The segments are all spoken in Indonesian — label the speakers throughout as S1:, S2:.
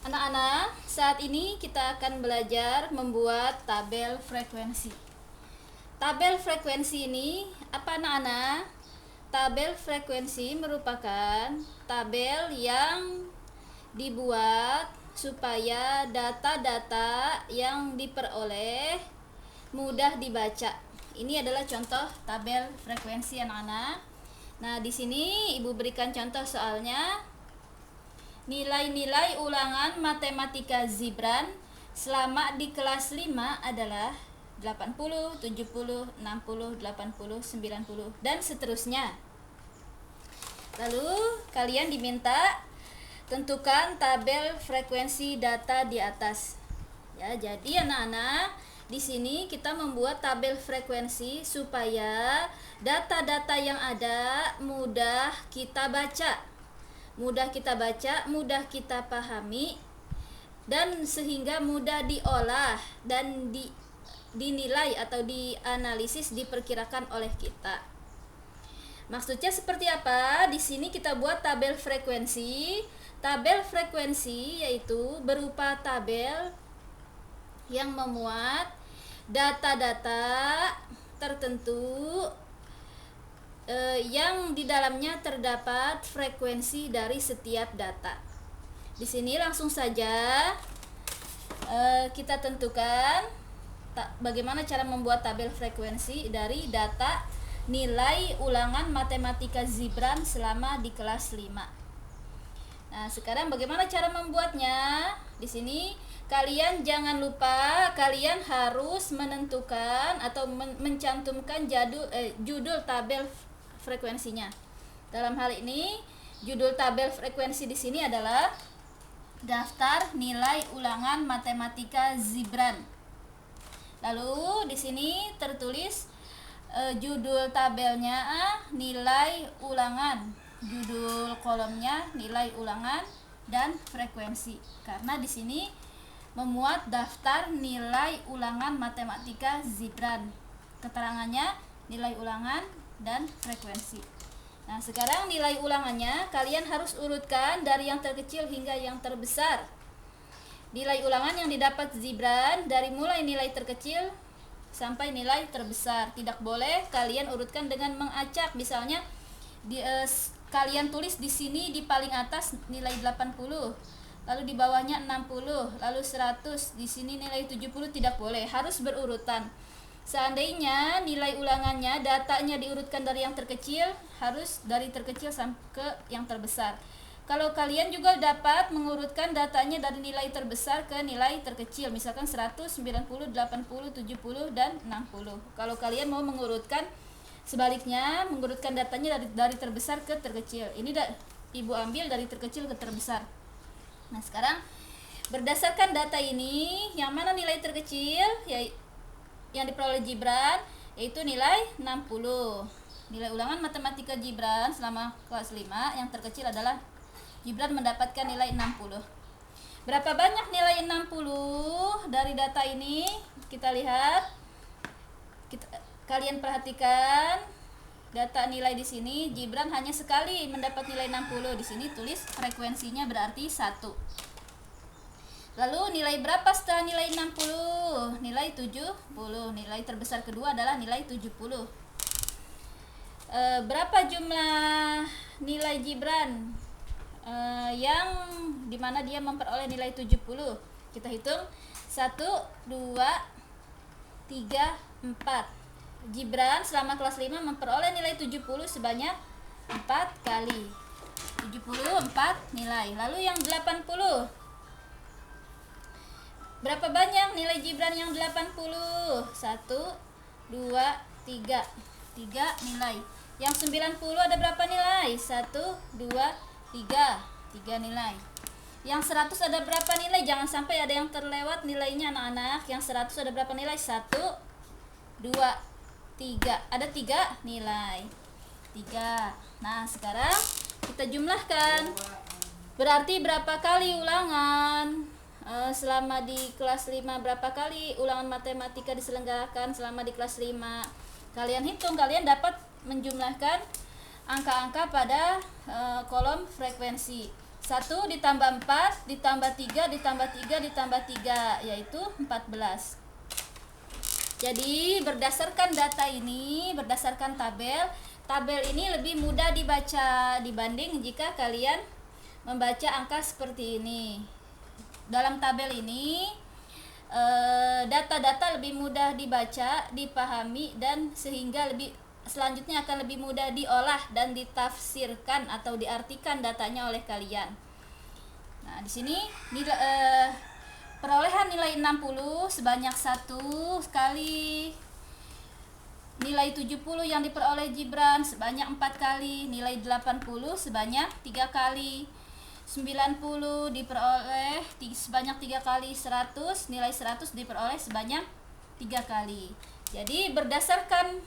S1: Anak-anak, saat ini kita akan belajar membuat tabel frekuensi. Tabel frekuensi ini apa anak-anak? Tabel frekuensi merupakan tabel yang dibuat supaya data-data yang diperoleh mudah dibaca. Ini adalah contoh tabel frekuensi anak-anak. Nah, di sini Ibu berikan contoh soalnya. Nilai-nilai ulangan matematika Zibran selama di kelas 5 adalah 80, 70, 60, 80, 90 dan seterusnya. Lalu kalian diminta tentukan tabel frekuensi data di atas. Ya, jadi anak-anak, di sini kita membuat tabel frekuensi supaya data-data yang ada mudah kita baca. Mudah kita baca, mudah kita pahami, dan sehingga mudah diolah dan dinilai atau dianalisis, diperkirakan oleh kita. Maksudnya seperti apa? Di sini kita buat tabel frekuensi. Tabel frekuensi yaitu berupa tabel yang memuat data-data tertentu yang di dalamnya terdapat frekuensi dari setiap data. Di sini langsung saja kita tentukan bagaimana cara membuat tabel frekuensi dari data nilai ulangan matematika Zibran selama di kelas 5. Nah, sekarang bagaimana cara membuatnya? Di sini kalian jangan lupa, kalian harus menentukan atau mencantumkan judul tabel frekuensinya. Dalam hal ini, judul tabel frekuensi di sini adalah daftar nilai ulangan matematika Zibran. Lalu di sini tertulis judul tabelnya nilai ulangan, judul kolomnya nilai ulangan dan frekuensi. Karena di sini memuat daftar nilai ulangan matematika Zibran. Keterangannya nilai ulangan dan frekuensi. Nah, sekarang nilai ulangannya kalian harus urutkan dari yang terkecil hingga yang terbesar. Nilai ulangan yang didapat Zibran dari mulai nilai terkecil sampai nilai terbesar. Tidak boleh kalian urutkan dengan mengacak. Misalnya kalian tulis di sini di paling atas nilai 80, lalu di bawahnya 60, lalu 100, di sini nilai 70, tidak boleh, harus berurutan. Seandainya nilai ulangannya datanya diurutkan dari yang terkecil, harus dari terkecil sampai ke yang terbesar. Kalau kalian juga dapat mengurutkan datanya dari nilai terbesar ke nilai terkecil, misalkan 100, 90, 80, 70 dan 60. Kalau kalian mau mengurutkan sebaliknya, mengurutkan datanya dari terbesar ke terkecil. Ini Ibu ambil dari terkecil ke terbesar. Nah, sekarang berdasarkan data ini, yang mana nilai terkecil yang diperoleh Zibran yaitu nilai 60. Nilai ulangan matematika Zibran selama kelas 5 yang terkecil adalah Zibran mendapatkan nilai 60. Berapa banyak nilai 60 dari data ini? Kita lihat. Kalian perhatikan data nilai di sini. Zibran hanya sekali mendapat nilai 60. Di sini tulis frekuensinya berarti 1. Lalu nilai berapa setelah nilai 60? Nilai 70. Nilai terbesar kedua adalah nilai 70. Berapa jumlah nilai Zibran yang dimana dia memperoleh nilai 70? Kita hitung 1, 2, 3, 4. Zibran selama kelas 5 memperoleh nilai 70 sebanyak 4 kali. 74 nilai. Lalu yang 80, berapa banyak nilai Zibran yang 80? 1, 2, 3. 3 nilai. Yang 90 ada berapa nilai? 1, 2, 3. 3 nilai. Yang 100 ada berapa nilai? Jangan sampai ada yang terlewat nilainya anak-anak. Yang 100 ada berapa nilai? 1, 2, 3. Ada 3 nilai. 3. Nah, sekarang kita jumlahkan. Berarti berapa kali ulangan? Selama di kelas 5 berapa kali ulangan matematika diselenggarakan selama di kelas 5? Kalian hitung, kalian dapat menjumlahkan angka-angka pada kolom frekuensi. 1 ditambah 4 ditambah 3 ditambah 3 ditambah 3, yaitu 14. Jadi berdasarkan data ini, berdasarkan tabel ini lebih mudah dibaca dibanding jika kalian membaca angka seperti ini. Dalam tabel ini data-data lebih mudah dibaca, dipahami, dan sehingga selanjutnya akan lebih mudah diolah dan ditafsirkan atau diartikan datanya oleh kalian. Nah, di sini perolehan nilai 60 sebanyak 1 kali, nilai 70 yang diperoleh Gibran sebanyak 4 kali, nilai 80 sebanyak 3 kali, 90 diperoleh sebanyak 3 kali, 100 nilai 100 diperoleh sebanyak 3 kali. Jadi berdasarkan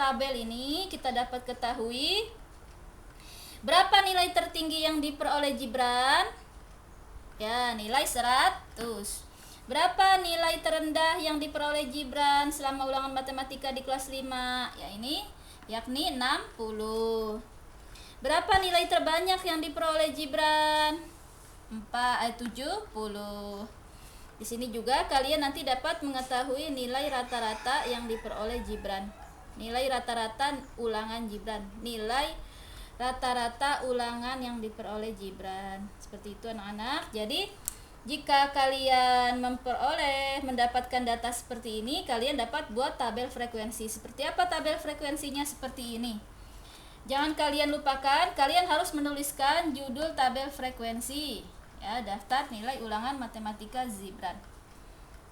S1: tabel ini kita dapat ketahui berapa nilai tertinggi yang diperoleh Gibran. Ya, nilai 100. Berapa nilai terendah yang diperoleh Gibran selama ulangan matematika di kelas 5? Ya, ini yakni 60. Berapa nilai terbanyak yang diperoleh Gibran? 70. Di sini juga kalian nanti dapat mengetahui nilai rata-rata yang diperoleh Gibran. Nilai rata-rata ulangan Gibran. Nilai rata-rata ulangan yang diperoleh Gibran. Seperti itu anak-anak. Jadi jika kalian mendapatkan data seperti ini, kalian dapat buat tabel frekuensi. Seperti apa tabel frekuensinya? Seperti ini. Jangan kalian lupakan, kalian harus menuliskan judul tabel frekuensi. Ya, daftar nilai ulangan matematika Gibran.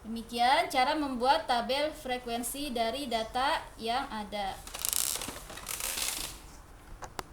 S1: Demikian cara membuat tabel frekuensi dari data yang ada.